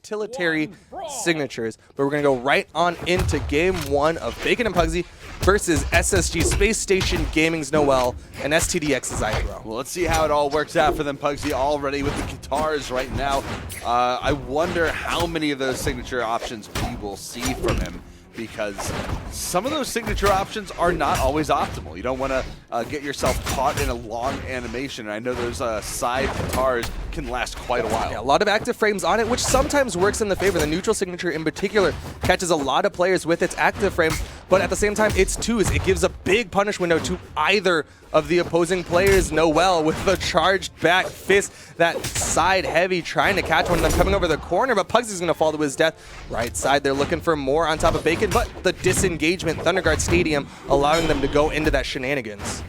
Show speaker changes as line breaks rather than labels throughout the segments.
utilitarian signatures. But we're going to go right on into game 1 of Bacon and Pugsy versus SSG Space Station Gaming's noeL and STDX's ithrowow.
Well, let's see how it all works out for them. Pugsy already with the guitars right now. I wonder how many of those signature options we will see from him, because some of those signature options are not always optimal. You don't want to get yourself caught in a long animation, and I know those side guitars can last quite a while.
Yeah, a lot of active frames on it, which sometimes works in the favor. The neutral signature in particular catches a lot of players with its active frames, but at the same time, it's twos. It gives a big punish window to either of the opposing players. noeL with the charged back fist, that side heavy, trying to catch one of them coming over the corner, but Pugsy's going to fall to his death. Right side, they're looking for more on top of Bacon, but the disengagement, Thunderguard Stadium, allowing them to go into that shenanigans.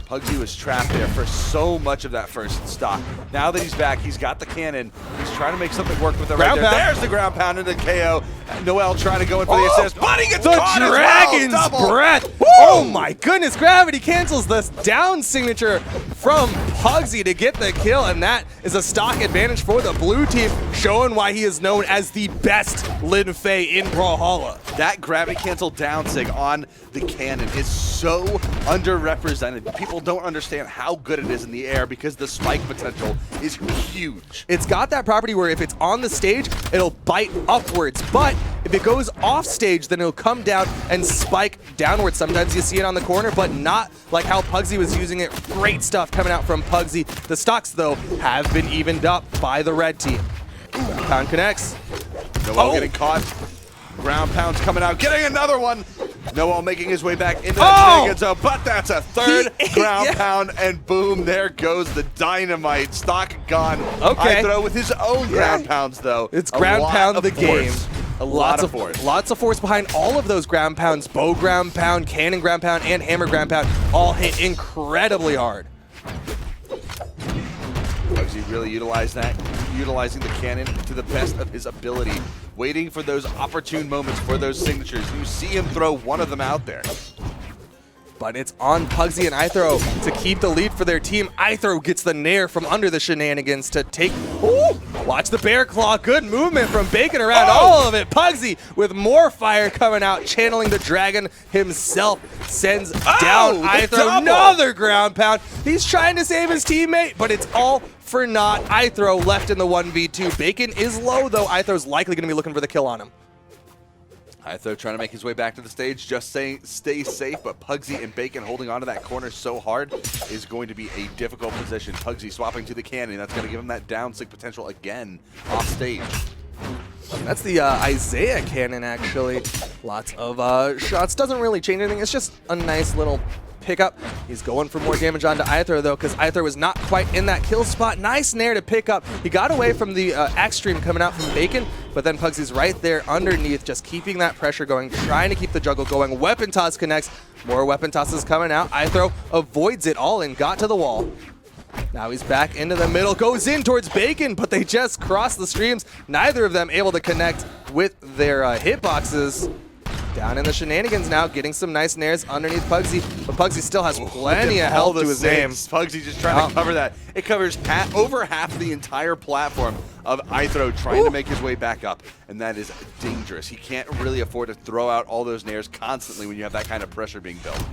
Pugsy was trapped there for so much of that first stock. Now that he's back, he's got the cannon. He's trying to make something work with it right there. There's the ground pound into KO. noeL trying to go in for the assist, but he gets caught as well.
Dragon's Breath. Woo! Oh my goodness, gravity cancels this down signature from Pugsy to get the kill, and that is a stock advantage for the blue team, showing why he is known as the best Lin Fei in Brawlhalla.
That gravity cancel down sig on the cannon is so underrepresented. People don't understand how good it is in the air because the spike potential is huge.
It's got that property where if it's on the stage, it'll bite upwards, but if it goes off stage, then it'll come down and spike downwards. Sometimes you see it on the corner, but not like how Pugsy was using it. Great stuff coming out from Pugsy. The stocks, though, have been evened up by the red team. Pound connects.
noeL getting caught. Ground pound's coming out, getting another one. noeL making his way back into the shenanigans zone, but that's a third ground pound, and boom, there goes the dynamite. Stock gone.
Okay.
ithrowow with his own ground pounds, though.
It's ground pound the game.
A lot of force.
Lots of force behind all of those ground pounds. Bow ground pound, cannon ground pound, and hammer ground pound all hit incredibly hard.
Pugsy really utilizing the cannon to the best of his ability, waiting for those opportune moments for those signatures. You see him throw one of them out there.
But it's on Pugsy and ithrowow to keep the lead for their team. ithrowow gets the nair from under the shenanigans to take... Ooh, watch the bear claw. Good movement from Bacon around all of it. Pugsy with more fire coming out, channeling the dragon himself. Sends down ithrowow. Another ground pound. He's trying to save his teammate, but it's all for naught. ithrowow left in the 1v2. Bacon is low, though. ithrowow's likely going to be looking for the kill on him.
ithrowow trying to make his way back to the stage, just saying stay safe, but Pugsy and Bacon holding onto that corner so hard is going to be a difficult position. Pugsy swapping to the cannon. That's going to give him that down sig potential again off stage.
That's the Isaiah cannon, actually. Lots of shots. Doesn't really change anything. It's just a nice little pickup. He's going for more damage onto ithrowow, though, because ithrowow was not quite in that kill spot. Nice nair to pick up. He got away from the axe stream coming out from Bacon, but then Pugsy's right there underneath, just keeping that pressure going, trying to keep the juggle going. Weapon toss connects. More weapon tosses coming out. ithrowow avoids it all and got to the wall. Now he's back into the middle, goes in towards Bacon, but they just cross the streams. Neither of them able to connect with their hitboxes. Down in the shenanigans now, getting some nice nairs underneath Pugsy, but Pugsy still has plenty of health to his name.
Pugsy just trying to cover that. It covers over half the entire platform of ithrowow trying to make his way back up, and that is dangerous. He can't really afford to throw out all those nairs constantly when you have that kind of pressure being built.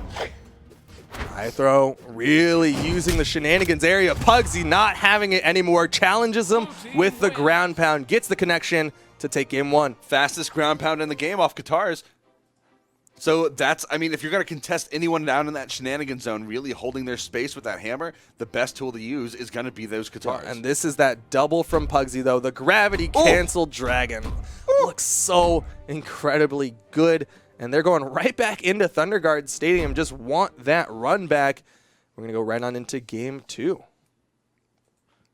ithrowow really using the shenanigans area. Pugsy not having it anymore, challenges him with the ground pound, gets the connection to take game 1.
Fastest ground pound in the game off guitars. So that's, I mean, if you're going to contest anyone down in that shenanigan zone, really holding their space with that hammer, the best tool to use is going to be those guitars.
And this is that double from Pugsy, though. The gravity canceled dragon. Looks so incredibly good. And they're going right back into Thunderguard Stadium. Just want that run back. We're going to go right on into game 2. You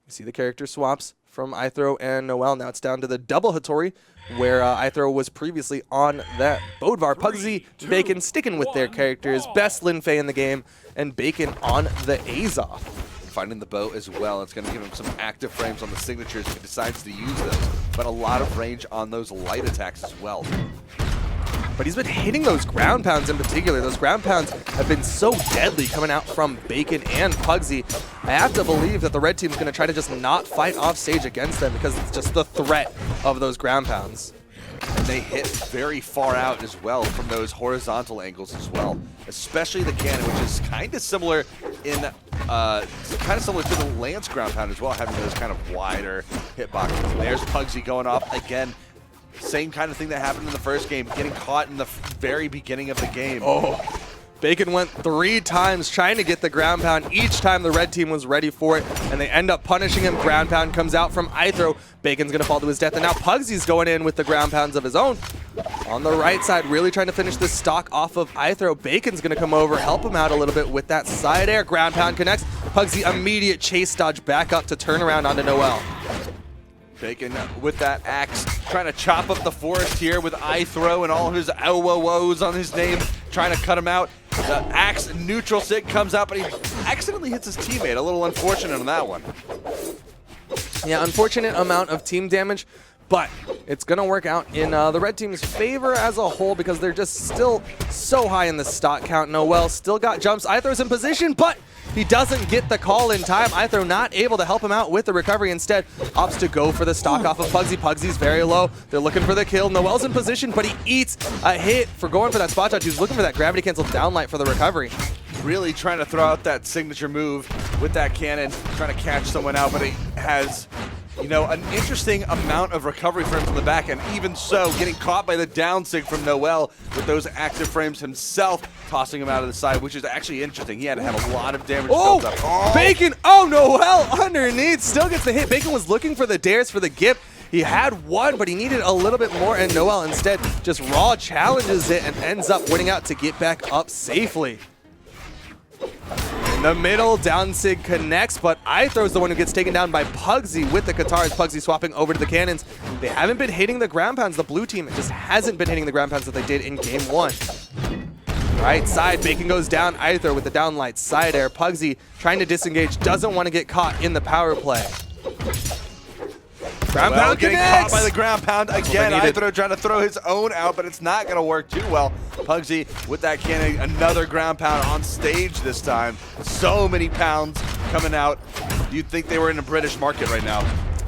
see the character swaps from ithrowow and noeL. Now it's down to the double Hattori, where ithrowow was previously on that Bodvar. Pugsy, Bacon sticking with their characters. Best Lin Fei in the game, and Bacon on the Azoth.
Finding the bow as well. It's going to give him some active frames on the signatures if he decides to use those, but a lot of range on those light attacks as well.
but he's been hitting those ground pounds in particular. Those ground pounds have been so deadly coming out from Bacon and Pugsy. I have to believe that the red team's going to try to just not fight off stage against them because it's just the threat of those ground pounds.
And they hit very far out as well from those horizontal angles as well, especially the cannon, which is kind of similar in to the Lance ground pound as well, having those kind of wider hitboxes. There's Pugsy going off again. Same kind of thing that happened in the first game, getting caught in the very beginning of the game.
Oh, Bacon went 3 times trying to get the ground pound. Each time the red team was ready for it, and they end up punishing him. Ground pound comes out from ithrowow. Bacon's going to fall to his death, and now Pugsy's going in with the ground pounds of his own. On the right side, really trying to finish this stock off of ithrowow. Bacon's going to come over, help him out a little bit with that side air. Ground pound connects. Pugsy immediate chase dodge back up to turn around onto noeL.
Bacon with that axe, trying to chop up the forest here with ithrowow and all of his owos on his name, trying to cut him out. The axe neutral sig comes out, but he accidentally hits his teammate. A little unfortunate on that one.
Yeah, unfortunate amount of team damage, but it's going to work out in the red team's favor as a whole because they're just still so high in the stock count. noeL still got jumps. ithrowow's in position, but he doesn't get the call in time. ithrowow not able to help him out with the recovery. Instead, opts to go for the stock off of Pugsy. Pugsy's very low. They're looking for the kill. noeL's in position, but he eats a hit for going for that spot dodge. He's looking for that gravity cancel downlight for the recovery.
Really trying to throw out that signature move with that cannon, trying to catch someone out, but he has, you know, an interesting amount of recovery frames on the back end. Even so, getting caught by the down sig from noeL with those active frames himself, tossing him out of the side, which is actually interesting. He had to have a lot of damage built up.
Oh, Bacon! Oh, noeL underneath still gets the hit. Bacon was looking for the dares for the gip. He had one, but he needed a little bit more, and noeL instead just raw challenges it and ends up winning out to get back up safely. In the middle, down sig connects, but ithrowow's the one who gets taken down by Pugsy with the Katars. Pugsy swapping over to the cannons. They haven't been hitting the ground pounds. The blue team just hasn't been hitting the ground pounds that they did in game 1. Right side, Bacon goes down. ithrowow with the downlight side air. Pugsy trying to disengage, doesn't want to get caught in the power play. Ground pound
getting
connects.
caught by the ground pound again. ithrowow trying to throw his own out, but it's not going to work too well. Pugsy with that cannon, another ground pound on stage this time. So many pounds coming out. You'd think they were in a British market right now.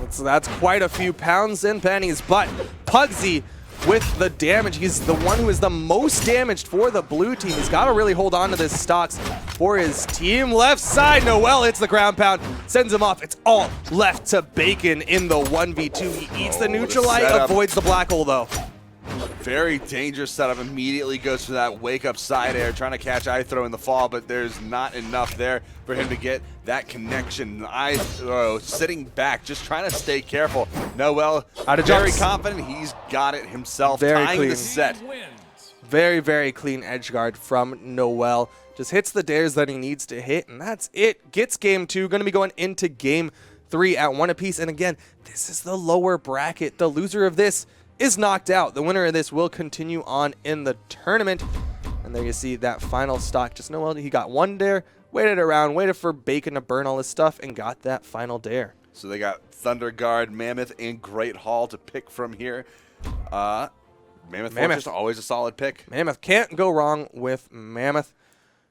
So that's quite a few pounds and pennies, but Pugsy with the damage. He's the one who is the most damaged for the blue team. He's got to really hold on to this stocks for his team. Left side, noeL hits the ground pound, sends him off. It's all left to Bacon in the 1v2. He eats the neutralite, avoids the black hole though.
Very dangerous setup. Immediately goes for that wake-up side air, trying to catch ithrowow in the fall, but there's not enough there for him to get that connection. ithrowow sitting back, just trying to stay careful. noeL, very confident. He's got it himself, tying the set.
Very, very clean edge guard from noeL. Just hits the dares that he needs to hit, and that's it. Gets game 2. Going to be going into game 3 at 1 apiece. And again, this is the lower bracket. The loser of this is knocked out. The winner of this will continue on in the tournament. And there you see that final stock. Just noeL, he got 1 dare, waited around, waited for Bacon to burn all his stuff, and got that final dare.
So they got Thunder Guard, Mammoth, and Great Hall to pick from here. Mammoth Fortress, always a solid pick.
Mammoth, can't go wrong with Mammoth.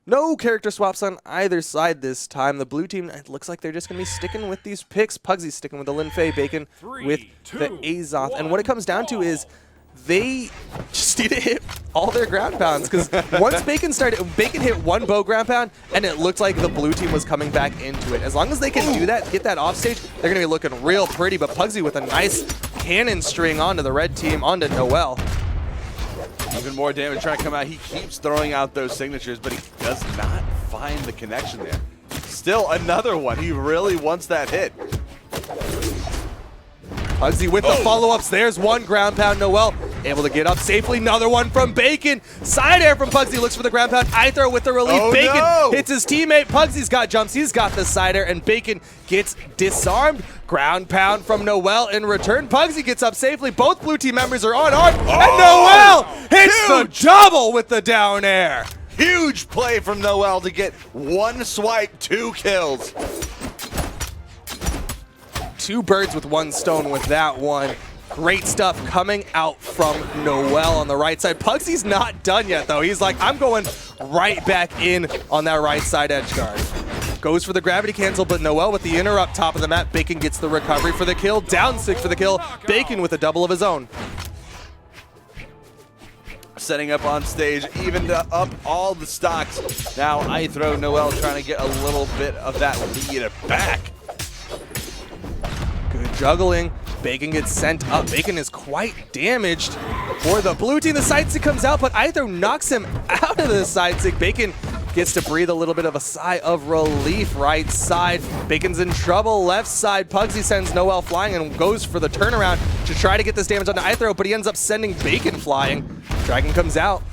No character swaps on either side this time. The blue team, it looks like they're just going to be sticking with these picks. Pugsy's sticking with the Lin Fei, Bacon with the Azoth. And what it comes down to is they just need to hit all their ground pounds, because once Bacon hit 1 bow ground pound, and it looked like the blue team was coming back into it. As long as they can do that, get that off stage, they're going to be looking real pretty. But Pugsy with a nice cannon string onto the red team, onto noeL.
Even more damage trying to come out. He keeps throwing out those signatures, but he does not find the connection there. Still another one. He really wants that hit.
Pugsy with the follow-ups. There's 1 ground pound. noeL able to get up safely. Another one from Bacon. Side air from Pugsy. Looks for the ground pound. ithrowow with the relief. Bacon hits his teammate. Pugsy's got jumps. He's got the side air, and Bacon gets disarmed. Ground pound from noeL in return. Pugsy gets up safely. Both blue team members are unarmed. And noeL hits the double with the down air.
Huge play from noeL to get 1 swipe, 2 kills.
2 birds with 1 stone with that one. Great stuff coming out from noeL on the right side. Pugsy's not done yet, though. He's like, I'm going right back in on that right side edge guard. Goes for the gravity cancel, but noeL with the interrupt top of the map. Bacon gets the recovery for the kill. Down 6 for the kill. Bacon with a double of his own.
Setting up on stage, evened up all the stocks. Now noeL trying to get a little bit of that lead back.
Good juggling. Bacon gets sent up. Bacon is quite damaged for the blue team. The side stick comes out, but ithrowow knocks him out of the side stick. Bacon gets to breathe a little bit of a sigh of relief right side. Bacon's in trouble left side. Pugsy sends noeL flying and goes for the turnaround to try to get this damage onto ithrowow, but he ends up sending Bacon flying. Dragon comes out.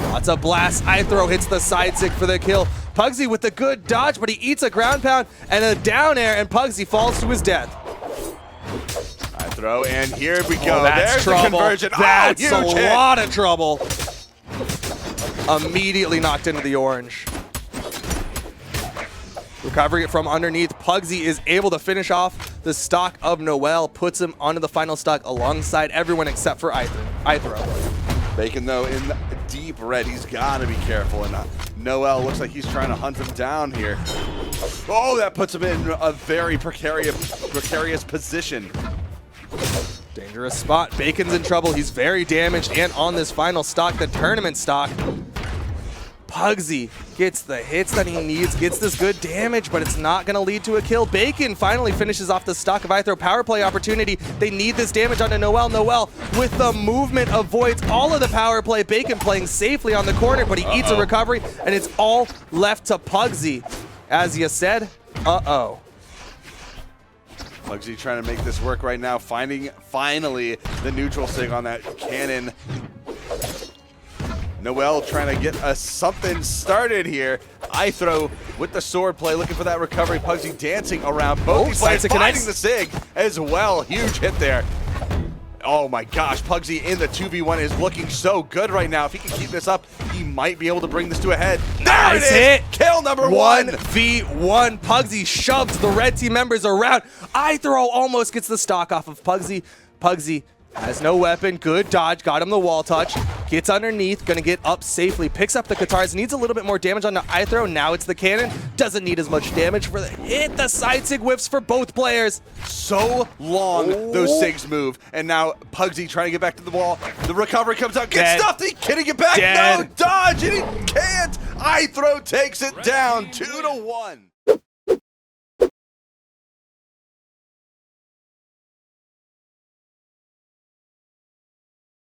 Lots of blasts. ithrowow hits the side stick for the kill. Pugsy with a good dodge, but he eats a ground pound and a down air, and Pugsy falls to his death.
ithrowow, and here we go.
That's
There's
trouble.
the conversion.
That's
huge
a
hit.
lot of trouble. Immediately knocked into the orange. Recovering it from underneath, Pugsy is able to finish off the stock of noeL, puts him onto the final stock alongside everyone except for ithrowow.
Bacon, though, in deep red. He's got to be careful, and noeL looks like he's trying to hunt him down here. Oh, that puts him in a very precarious position.
Dangerous spot. Bacon's in trouble. He's very damaged and on this final stock, the tournament stock. Pugsy gets the hits that he needs, gets this good damage, but it's not going to lead to a kill. Bacon finally finishes off the stock of ithrowow. Power play opportunity. They need this damage onto noeL. noeL with the movement avoids all of the power play. Bacon playing safely on the corner, but he eats a recovery, and it's all left to Pugsy. As you said,
Pugsy trying to make this work right now, finding finally the neutral sig on that cannon. noeL trying to get something started here. ithrowow with the sword play, looking for that recovery. Pugsy dancing around both these players, finding the sig as well. Huge hit there. Oh my gosh, Pugsy in the 2v1 is looking so good right now. If he can keep this up, he might be able to bring this to a head. There it is!
Hit.
Kill number 1!
1v1. Pugsy shoves the red team members around. ithrowow almost gets the stock off of Pugsy. Pugsy has no weapon. Good dodge. Got him the wall touch. Gets underneath. Gonna get up safely. Picks up the guitars. Needs a little bit more damage onto ithrowow. Now it's the cannon. Doesn't need as much damage for the hit. The side sig whiffs for both players.
So long those sigs move. And now Pugsy trying to get back to the wall. The recovery comes out. Get stuffed. Can he get back?
Dead.
No. Dodge. And he can't. ithrowow takes it down 2-1.